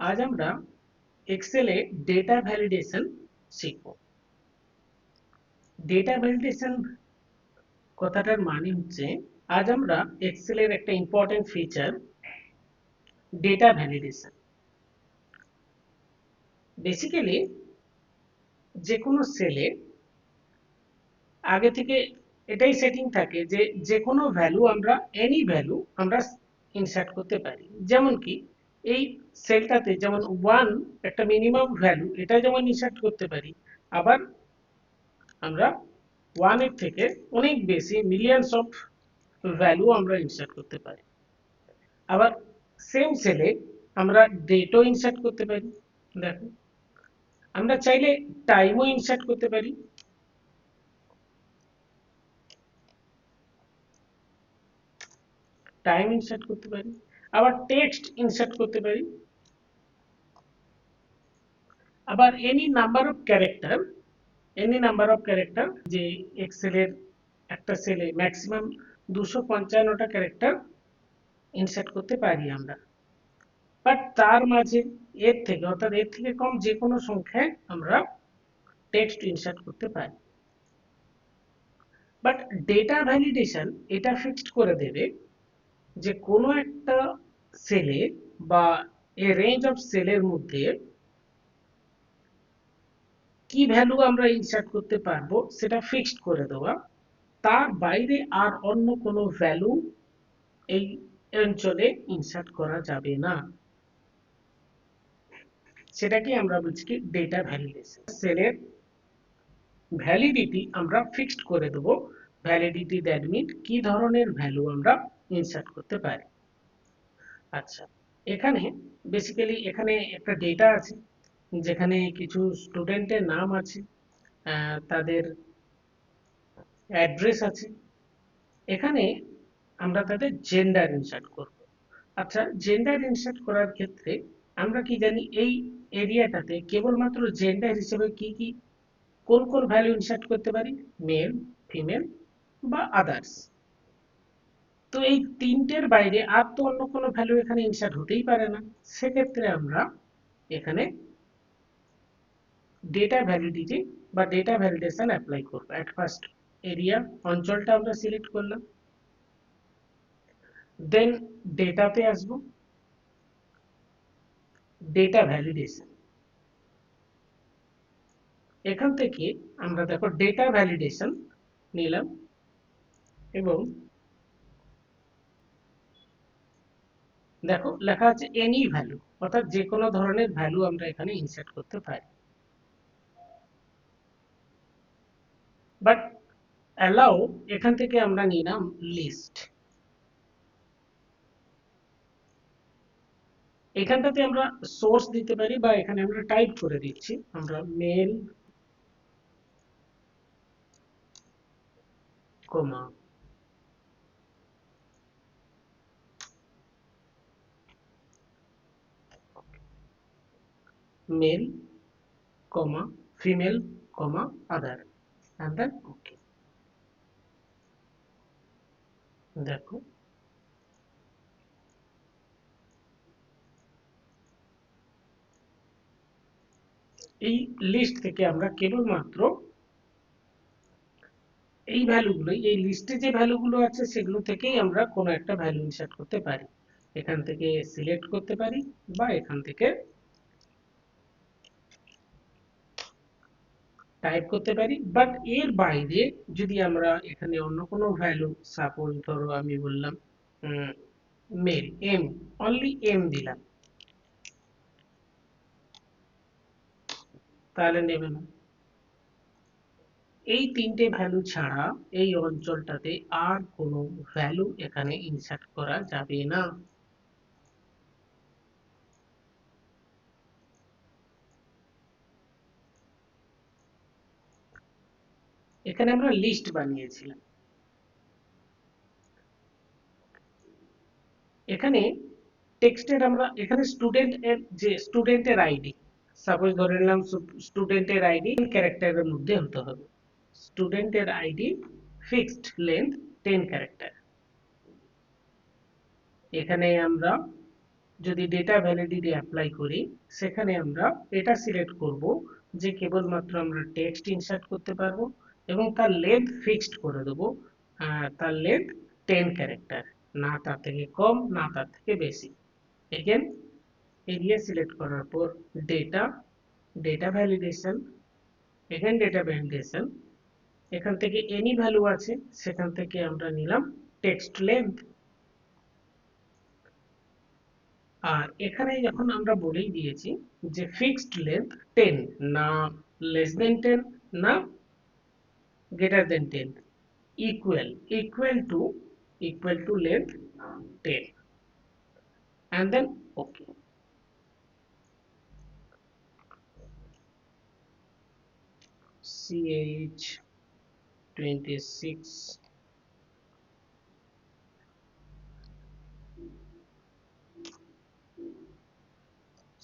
আজ আমরা এক্সেলে data validation শিখব। ডেটা ভ্যালিডেশন কথাটার মানে হচ্ছে আজ আমরা এক্সেলের একটা important feature data validation. Basically যে কোনো সেলে আগে থেকে এটাই সেটিং থাকে যে যে কোনো ভ্যালু আমরা এনি ভ্যালু আমরা ইনসার্ট করতে পারি। যেমন কি এই সেলটাতে যেমন 1 একটা মিনিমাম ভ্যালু, এটা যেমন ইনসার্ট করতে পারি, আবার আমরা 1 এর থেকে অনেক বেশি মিলিয়নস অফ ভ্যালু আমরা ইনসার্ট করতে পারি। আবার সেম সেলে আমরা ডেটও ইনসার্ট করতে পারি। দেখো, আমরা চাইলে টাইমও ইনসার্ট করতে পারি। টাইম ইনসার্ট করতে পারি, আবার টেক্সট ইনসার্ট করতে পারি, আবার এনি নাম্বার অফ ক্যারেক্টার যে এক্সেলের একটা সেলে ম্যাক্সিমাম 255টা ক্যারেক্টার ইনসার্ট করতে পারি আমরা। বাট তার মাঝে এর থেকে কম যে কোনো সংখ্যায় আমরা টেক্সট ইনসার্ট করতে পারি। বাট ডেটা ভ্যালিডেশন এটা ফিক্সড করে দেবে যে কোনো একটা সেলে বা এ রেঞ্জ অফ সেলের মধ্যে কি ভ্যালু আমরা ইনসার্ট করতে পারবো সেটা ফিক্সড করে দেওয়া। তার বাইরে আর অন্য কোনো ভ্যালু এই অঞ্চলে ইনসার্ট করা যাবে না। সেটাকে আমরা বলছি কি ডেটা ভ্যালিডেশন। সেলের ভ্যালিডিটি আমরা ফিক্সড করে দেব। ভ্যালিডিটি দ্যাট মিন কি ধরনের ভ্যালু আমরা ইনসার্ট করতে পারি। আচ্ছা, এখানে বেসিক্যালি এখানে একটা ডেটা আছে যেখানে কিছু স্টুডেন্টের নাম আছে, তাদের অ্যাড্রেস আছে। এখানে আমরা তাদের জেন্ডার ইনসার্ট করব। আচ্ছা, জেন্ডার ইনসার্ট করার ক্ষেত্রে আমরা কি জানি এই এরিয়াটাতে কেবলমাত্র জেন্ডার হিসেবে কি কি কোন কোন ভ্যালু ইনসার্ট করতে পারি? মেল, ফিমেল বা আদার্স। তো এই তিনটের বাইরে আর তো অন্য কোনো ভ্যালু এখানে ইনসার্ট হতেই পারে না। সেক্ষেত্রে আমরা এখানে ডেটা ভ্যালিডিটি বা ডেটা ভ্যালিডেশন অ্যাপ্লাই করব। অ্যাট ফার্স্ট এরিয়া অঞ্চলটা আমরা সিলেক্ট করলাম, দেন ডেটাতে আসবো, ডেটা ভ্যালিডেশন। এখান থেকে আমরা দেখো ডেটা ভ্যালিডেশন নিলাম এবং দেখো লেখা আছে এনি ভ্যালু, অর্থাৎ যে কোনো ধরনের ভ্যালু আমরা এখানে ইনসার্ট করতে পারি। বাট অ্যালাউ এখান থেকে আমরা নিলাম লিস্ট। এখানটাতে আমরা সোর্স দিতে পারি বা এখানে আমরা টাইপ করে দিচ্ছি, আমরা male comma male comma female comma other and then okay। দেখো এই লিস্ট থেকে আমরা কেবলমাত্র এই ভ্যালুগুলো, এই লিস্টে যে ভ্যালুগুলো আছে সেগুলো থেকেই আমরা কোনো একটা ভ্যালু ইনসার্ট করতে পারি। এখান থেকে সিলেক্ট করতে পারি বা এখান থেকে টাইপ করতে পারি। বাট এর বাইরে যদি আমরা এখানে অন্য কোনো ভ্যালু, সাপোজ ধরো আমি বললাম মেল, এম, অনলি এম দিলাম, তাহলে নেবে না। এই তিনটে ভ্যালু ছাড়া এই অঞ্চলটাতে আর কোনো ভ্যালু এখানে ইনসার্ট করা যাবে না। এখানে আমরা লিস্ট বানিয়েছিলাম। এখানে টেক্সটের আমরা এখানে স্টুডেন্ট এর যে স্টুডেন্টের আইডি, সাপোজ ধরে নিলাম স্টুডেন্টের আইডি ক্যারেক্টারের মধ্যে হতে হবে। স্টুডেন্টের আইডি ফিক্সড লেন্থ 10 ক্যারেক্টার। এখানে আমরা যদি ডেটা ভ্যালিডিটি অ্যাপ্লাই করি, সেখানে আমরা এটা সিলেক্ট করব যে কেবলমাত্র আমরা টেক্সট ইনসার্ট করতে পারবো এবং তার লেন্থ ফিক্সড করে দেবো। তার লেন্থ 10 ক্যারেক্টার, না তার থেকে কম না তার থেকে বেশি। এগেন এরিয়া সিলেক্ট করার পর ডেটা, ডেটা ভ্যালিডেশন, এখানে ডেটা ভ্যালিডেশন, এখান থেকে এনি ভ্যালু আছে সেখান থেকে আমরা নিলাম টেক্সট লেন্থ। আর এখানে যখন আমরা বলেই দিয়েছি যে ফিক্সড লেন্থ 10, না লেস দেন 10 না greater than 10, equal to length 10, and then okay. CH26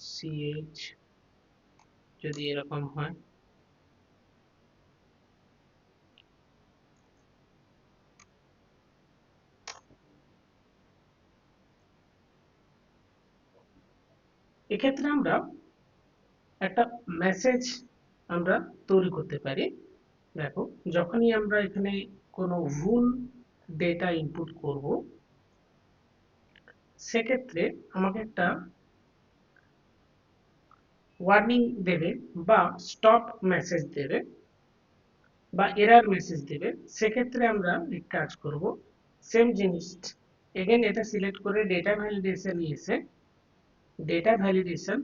CH যদি এরকম হয়, এক্ষেত্রে আমরা একটা মেসেজ আমরা তৈরি করতে পারি। দেখো, যখনই আমরা এখানে কোনো ভুল ডেটা ইনপুট করব, সেক্ষেত্রে আমাকে একটা ওয়ার্নিং দেবে বা স্টপ মেসেজ দেবে বা এরর মেসেজ দেবে। সেক্ষেত্রে আমরা এক কাজ করব, সেম জিনিস এগেন এটা সিলেক্ট করে ডেটা ভ্যালিডেশন এসে ডেটা ভ্যালিডেশন,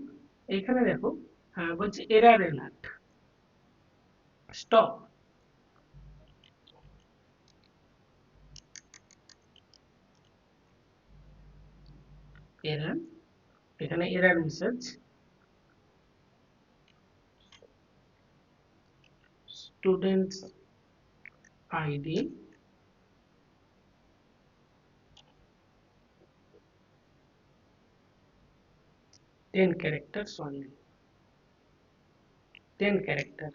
এখানে দেখো বলছে এরর অ্যালার্ট, স্টপ এরর, এখানে error message students ID ten characters only, 10 character,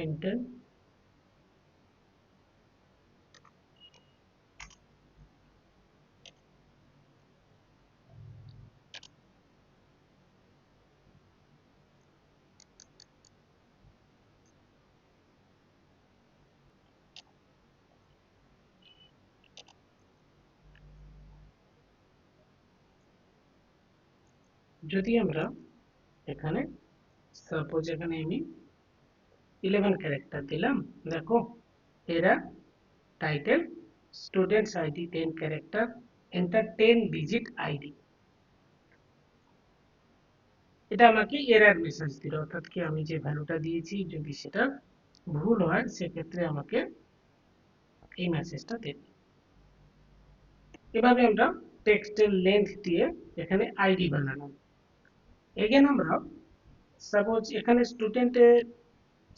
enter. যদি আমরা এখানে সাপোজ এখানে আমি 11 ক্যারেক্টার দিলাম, দেখো এরা title students ID 10 character, enter 10 digit ID, এটা আমাকে এরর মেসেজ দিল, অর্থাৎ কি আমি যে ভ্যালুটা দিয়েছি যদি সেটা ভুল হয় সেক্ষেত্রে আমাকে এই মেসেজটা দেবে। এভাবে আমরা টেক্সটের লেন্থ দিয়ে এখানে আইডি বানালাম। এগেন আমরা সাপোজ এখানে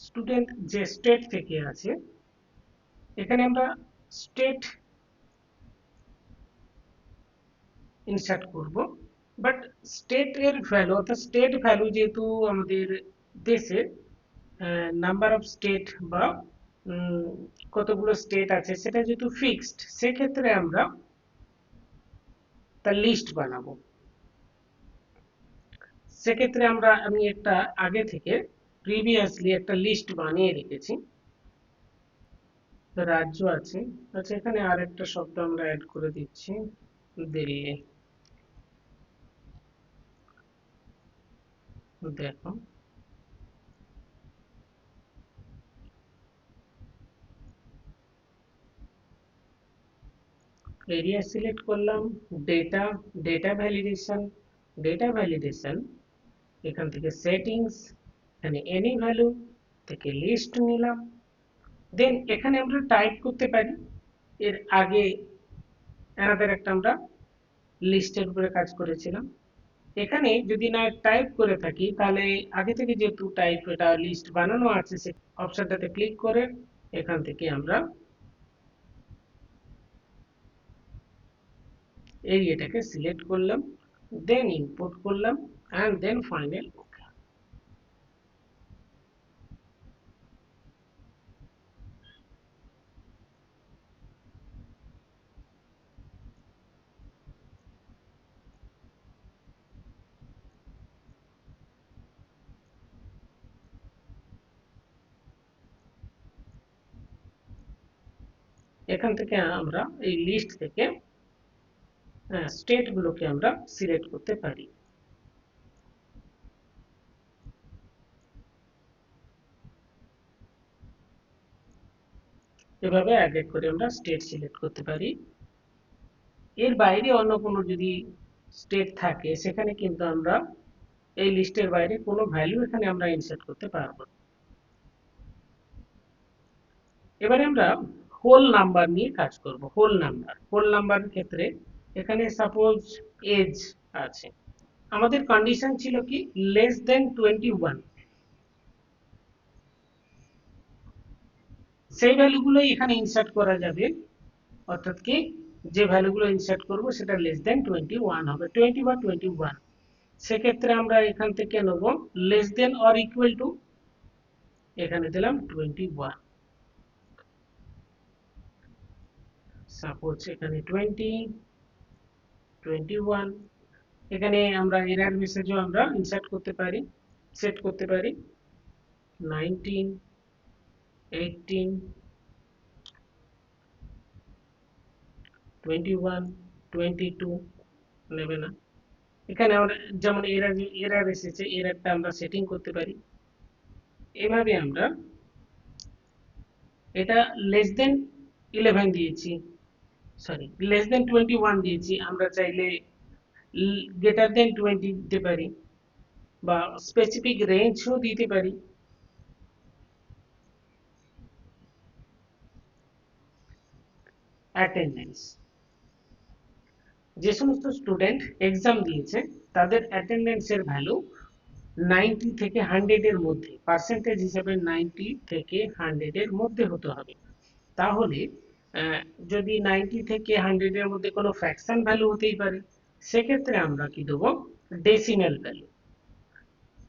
স্টুডেন্ট যে স্টেট থেকে আছে, এখানে আমরা স্টেট ইনসার্ট করব, বাট স্টেট এর ভ্যালু অর্থাৎ স্টেট ভ্যালু যেহেতু আমাদের দেশে নাম্বার অফ স্টেট বা কতগুলো স্টেট আছে সেটা যেহেতু ফিক্সড, সেক্ষেত্রে আমরা তার লিস্ট বানাবো। সেক্ষেত্রে আমি একটা আগে থেকে প্রিভিয়াসলি একটা লিস্ট বানিয়ে রেখেছি। রাজ্য আছে, আচ্ছা এখানে আরেকটা শব্দ আমরা অ্যাড করে দিচ্ছি, দিল্লি। দেখো এরিয়া সিলেক্ট করলাম, ডেটা, ডেটা ভ্যালিডেশন এখান থেকে সেটিংস, এখানে এনি ভ্যালু থেকে লিস্ট নিলাম। দেন এখানে আমরা টাইপ করতে পারি, এর আগে অ্যানাদার একটা আমরা লিস্টের উপরে কাজ করেছিলাম। এখানে যদি না টাইপ করে থাকি তাহলে আগে থেকে যেহেতু টাইপ এটা লিস্ট বানানো আছে, সে অপশনটাতে ক্লিক করে এখান থেকে আমরা এরিয়াটাকে সিলেক্ট করলাম, দেন ইনপুট করলাম and then final OK। এখান থেকে আমরা এই লিস্ট থেকে স্টেটগুলোকে আমরা সিলেক্ট করতে পারি। এভাবে এক এক করে আমরা স্টেট সিলেক্ট করতে পারি। এর বাইরে অন্য কোনো যদি স্টেট থাকে সেখানে কিন্তু আমরা এই লিস্টের বাইরে কোনো ভ্যালু এখানে আমরা ইনসার্ট করতে পারবো না। এবারে আমরা হোল নাম্বার নিয়ে কাজ করব। হোল নাম্বারের ক্ষেত্রে এখানে সাপোজ এজ আছে, আমাদের কন্ডিশন ছিল কি লেস দেন 21, সেই ভ্যালুগুলোই এখানে ইনসার্ট করা যাবে। অর্থাৎ কি যে ভ্যালুগুলো ইনসার্ট করব সেটা লেস দেন 21 হবে, 20 বা 21। সেক্ষেত্রে আমরা এখান থেকে নেব less than or equal to, এখানে দিলাম 21, সাপোজ এখানে 20, 21। এখানে আমরা এরর মেসেজও আমরা ইনসার্ট করতে পারি, সেট করতে পারি 19, 18, 21, 22 নেবে না। এখানে আমরা যেমন এরর এসেছে, এররটা আমরা সেটিং করতে পারি। এভাবে আমরা এটা লেস দেন 11 দিয়েছি, সরি লেস দেন 21 দিয়েছি, আমরা চাইলে গ্রেটার দেন 20 দিতে পারি বা স্পেসিফিক রেঞ্জও দিতে পারি। অ্যাটেন্ডেন্স, যে সমস্ত স্টুডেন্ট এক্সাম দিয়েছে তাদের অ্যাটেন্ডেন্সের ভ্যালু 90 থেকে 100 এর মধ্যে, পার্সেন্টেজ হিসেবে 90 থেকে 100 এর মধ্যে হতে হবে। তাহলে যদি 90 থেকে 100 এর মধ্যে কোনো ফ্র্যাকশন ভ্যালু হতেই পারে, সেক্ষেত্রে আমরা কি দেবো ডেসিমেল ভ্যালু।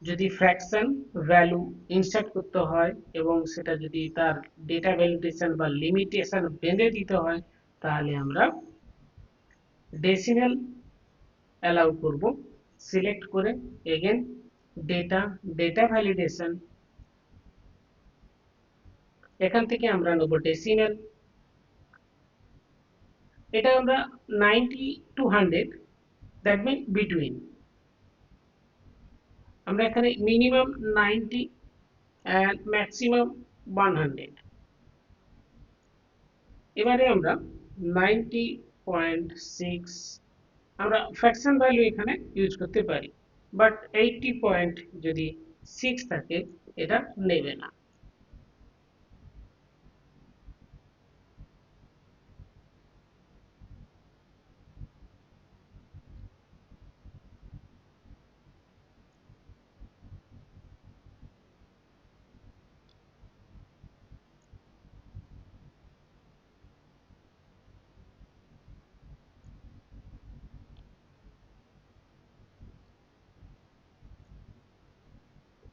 যদি ফ্র্যাকশন ভ্যালু ইনসার্ট করতে হয় এবং সেটা যদি তার ডেটা ভ্যালিডেশন বা লিমিটেশন বেঁধে দিতে হয়, তাহলে আমরা ডেসিমেল অ্যালাউ করব। সিলেক্ট করে এগেন ডেটা ভ্যালিডেশন, এখান থেকে আমরা নেব ডেসিমেল। এটা আমরা 90 to 100, দ্যাট মিন বিটুইন। আমরা এখানে মিনিমাম 90 and ম্যাক্সিমাম 100। এবারে আমরা 90.6 আমরা ফ্র্যাকশন ভ্যালু এখানে ইউজ করতে পারি, বাট 80 পয়েন্ট যদি 6 থাকে এটা নেবে না।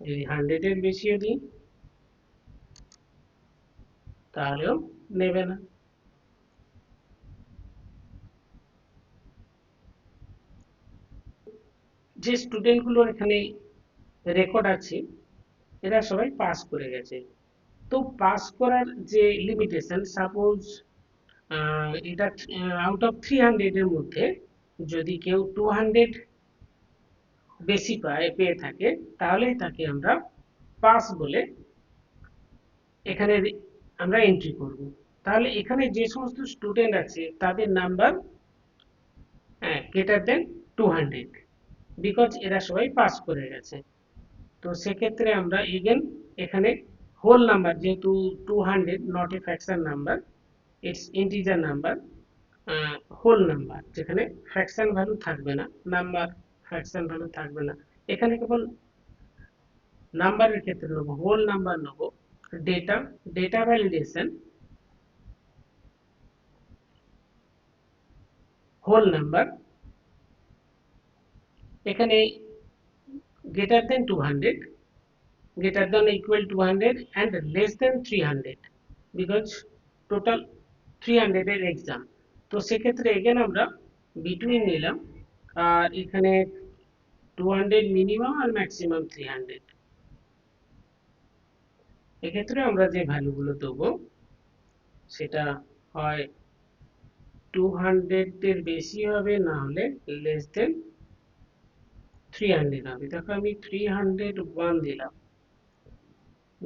যদি 100 এর বেশিও দিই তাহলেও নেবে না। যে স্টুডেন্টগুলো এখানে রেকর্ড আছে এরা সবাই পাস করে গেছে। তো পাস করার যে লিমিটেশন, সাপোজ এটা আউট অফ 300 এর মধ্যে যদি কেউ 200 বেশি পেয়ে থাকে তাহলেই তাকে আমরা পাস বলে এখানে আমরা এন্ট্রি করব। তাহলে এখানে যে সমস্ত স্টুডেন্ট আছে তাদের নাম্বার গ্রেটার দেন 200, বিকজ এরা সবাই পাস করে গেছে। তো সেক্ষেত্রে আমরা এগেন এখানে হোল নাম্বার, যেহেতু 200 not a fraction number, it's integer number, whole number যেখানে ফ্র্যাকশন ভ্যালু থাকবে না, নাম্বার ফ্র্যাকশন ভ্যালু থাকবে না, এখানে কেবল নাম্বারের ক্ষেত্রে নেব হোল নাম্বার নেব। ডেটা ভ্যালিডেশন হোল নাম্বার, এখানে greater than 200, greater than or equal to 200 and less than 300, because total 300 এর এক্সাম। তো সেক্ষেত্রে এগেন আমরা বিটুইন নিলাম, আর এখানে 200 মিনিমাম আর ম্যাক্সিমাম 300। এক্ষেত্রে আমরা যে ভ্যালুগুলো দেবো সেটা হয় 200 এর বেশি হবে, না হলে লেস দেন 300 হবে। দেখো আমি 301 দিলাম,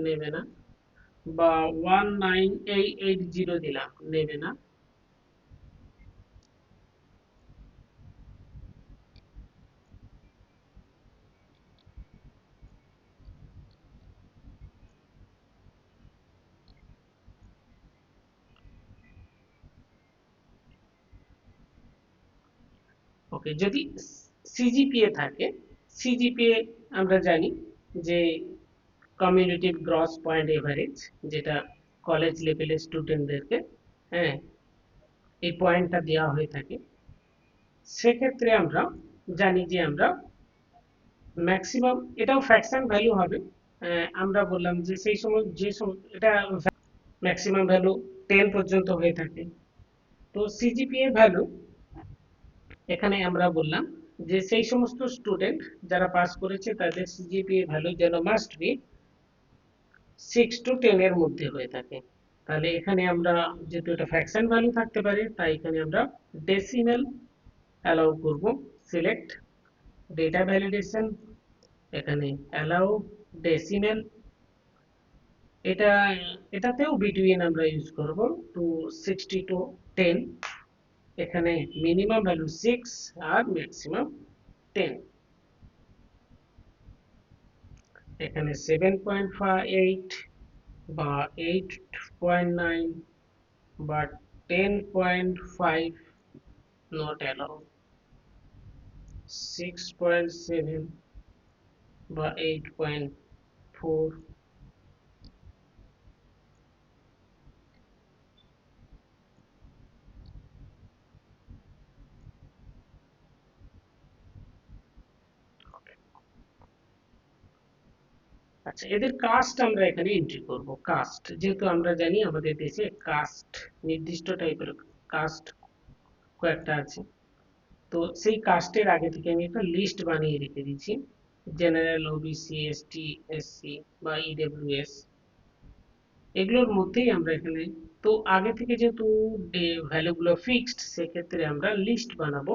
নেবে না। বা 19880 দিলাম, নেবে না। ওকে, যদি সিজিপিএ থাকে, সিজিপিএ আমরা জানি যে কমিউনিটিভ গ্রস পয়েন্ট এভারেজ, যেটা কলেজ লেভেলের স্টুডেন্টদেরকে, হ্যাঁ, এই পয়েন্টটা দেওয়া হয়ে থাকে। সেক্ষেত্রে আমরা জানি যে আমরা ম্যাক্সিমাম, এটাও ফ্র্যাকশন ভ্যালু হবে। আমরা বললাম যে সেই সময় যে এটা ম্যাক্সিমাম ভ্যালু 10 পর্যন্ত হয়ে থাকে। তো সিজিপিএ ভ্যালু এখানে আমরা বললাম যে সেই সমস্ত স্টুডেন্ট যারা পাস করেছে তাদের সিজিপিএ ভ্যালু যেন মাস্ট বি 6 to 10 এর মধ্যে হয়ে থাকে। তাহলে এখানে আমরা যেহেতু এটা ফ্র্যাকশন ভ্যালু থাকতে পারে, তাই এখানে আমরা ডেসিমেল অ্যালাউ করব। সিলেক্ট ডেটা ভ্যালিডেশন, এখানে অ্যালাউ ডেসিমেল। এটা এটাতেও বিটুইন আমরা ইউজ করব টু 60 to 10। এখানে মিনিমাম ভ্যালু 6 আর ম্যাক্সিমাম 10। এখানে 7.8 বা 8.9 বা 10.5 not allowed, 6.7 বা 8.4। আচ্ছা, এদের কাস্ট আমরা এখানে এন্ট্রি করব। কাস্ট যেহেতু আমরা জানি আমাদের দেশে কাস্ট, নির্দিষ্ট টাইপের কাস্ট কয়েকটা আছে। তো সেই কাস্টের আগে থেকে আমি একটা লিস্ট বানিয়ে রেখে দিচ্ছি। জেনারেল, ওবিসি, এসটি, এসসি বা ইডব্লিউএস, এগুলোর মধ্যেই আমরা এখানে, তো আগে থেকে যেহেতু ভ্যালুগুলো ফিক্সড, সেক্ষেত্রে আমরা লিস্ট বানাবো।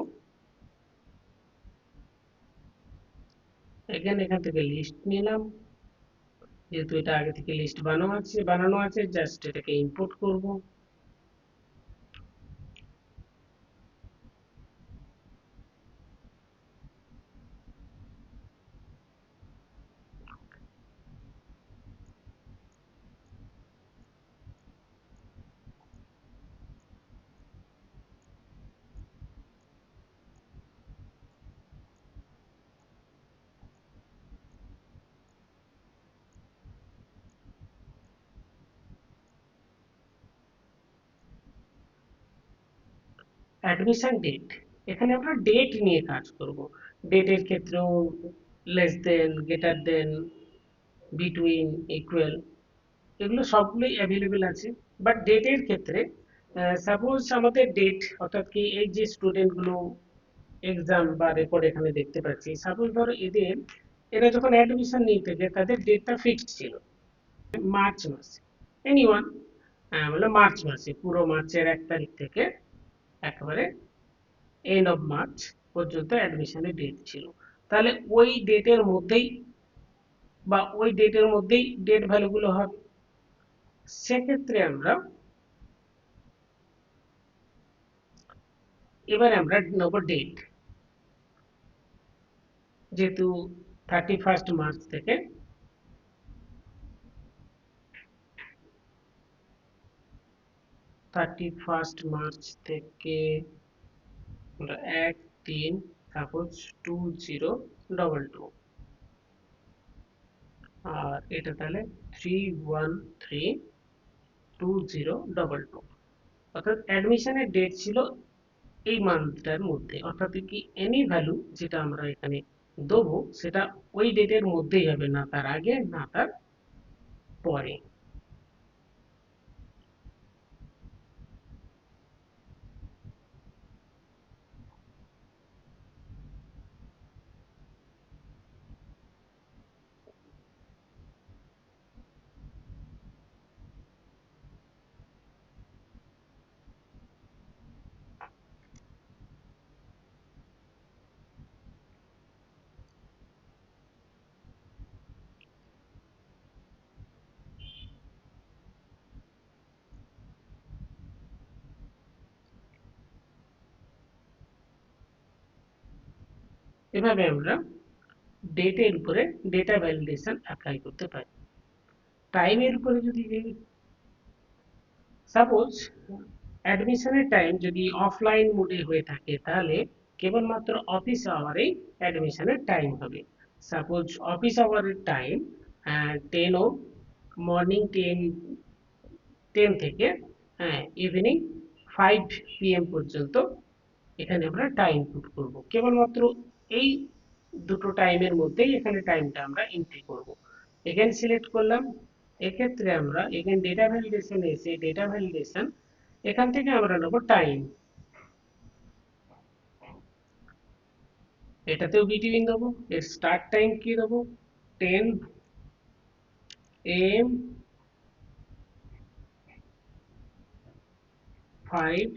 এখান থেকে লিস্ট নিলাম। যেহেতু এটা আগে থেকে লিস্ট বানানো আছে, জাস্ট এটাকে ইম্পোর্ট করব। অ্যাডমিশন ডেট, এখানে আমরা ডেট নিয়ে কাজ করব। ডেটের ক্ষেত্রেও less than, greater than, between, equal, এগুলো সবগুলোই অ্যাভেলেবেল আছে। বাট ডেটের ক্ষেত্রে সাপোজ আমাদের ডেট, অর্থাৎ কি এই যে স্টুডেন্টগুলো এক্সাম বা রেকর্ড এখানে দেখতে পাচ্ছি, সাপোজ ধরো এরা যখন অ্যাডমিশন নিতে যায় তাদের ডেটটা ফিক্সড ছিল মার্চ মাসে। এনিওয়ান, মানে মার্চ মাসে, পুরো মার্চের 1 তারিখ থেকে একেবারে এন্ড অফ মার্চ পর্যন্ত অ্যাডমিশনের ডেট ছিল। তাহলে ওই ডেটের মধ্যেই ডেট ভ্যালুগুলো হবে। সেক্ষেত্রে আমরা নেব ডেট, যেহেতু 31 মার্চ থেকে 31 মার্চ থেকে আমরা 1-3 সাপোজ 2022, আর এটা তাহলে 3132022, অর্থাৎ অ্যাডমিশনের ডেট ছিল এই মান্থটার মধ্যে। অর্থাৎ কি এনি ভ্যালু যেটা আমরা এখানে দেবো সেটা ওই ডেটের মধ্যেই হবে, না তার আগে না তার পরে। এভাবে আমরা ডেটের উপরে ডেটা ভ্যালিডেশন অ্যাপ্লাই করতে পারি। টাইমের উপরে যদি সাপোজ অ্যাডমিশনের টাইম যদি অফলাইন মোডে হয়ে থাকে, তাহলে কেবলমাত্র অফিস আওয়ারেই অ্যাডমিশনের টাইম হবে। সাপোজ অফিস আওয়ারের টাইম 10 ও মর্নিং 10 থেকে ইভিনিং 5 PM পর্যন্ত এখানে আমরা টাইম পুট করব। কেবলমাত্র এই দুটো টাইমের মধ্যেই এখানে টাইমটা আমরা এন্ট্রি করব। এখানে সিলেক্ট করলাম। এক্ষেত্রে আমরা এখানে ডেটা ভ্যালিডেশন এসে ডেটা ভ্যালিডেশন এখান থেকে আমরা নেব টাইম। এটাতেও বিটুইন দেবো। এর স্টার্ট টাইম কি দেবো? 10 AM 5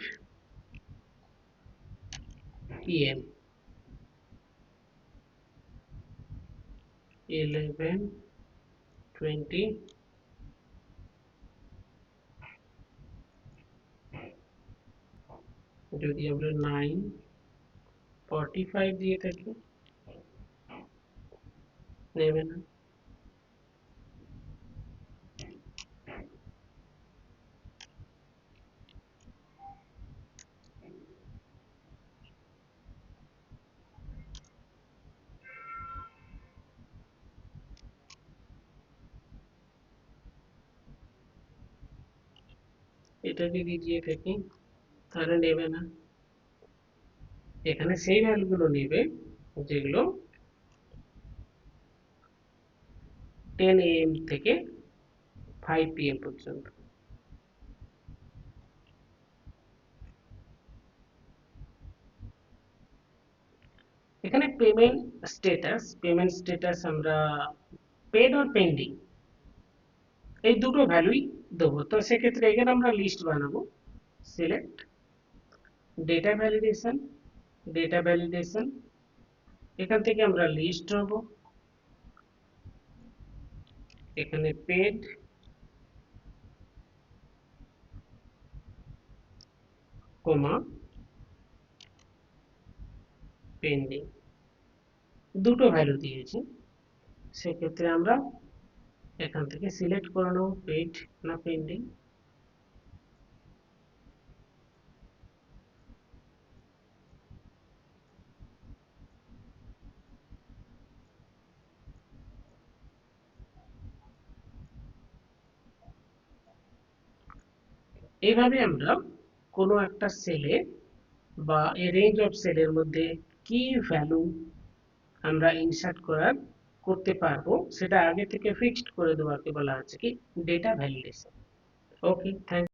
PM 11:20 যদি আমরা 9:45 দিয়ে থাকি নেবে না। এটা যদি দিয়ে থাকি তাহলে নেবে না। এখানে সেই ভ্যালুগুলো নেবে যেগুলো 10 AM থেকে 5 PM পর্যন্ত। এখানে পেমেন্ট স্ট্যাটাস আমরা পেড অর পেন্ডিং এই দুটো ভ্যালুই দেবো। তো সেক্ষেত্রে এখানে আমরা লিস্ট বানাবো। Select data validation, data validation এখান থেকে আমরা লিস্ট নেব। এখানে পেড কমা পেন্ডিং দুটো ভ্যালু দিয়েছি। সেক্ষেত্রে আমরা এখান থেকে সিলেক্ট করে নেব পেড না পেন্ডিং। এইভাবে আমরা কোনো একটা সেলে বা এই রেঞ্জ অফ সেলের মধ্যে কি ভ্যালু আমরা ইনসার্ট করতে পারবো সেটা আগে থেকে ফিক্সড করে দেওয়াকে বলা হচ্ছে কি ডেটা ভ্যালিডেশন। ওকে, থ্যাংক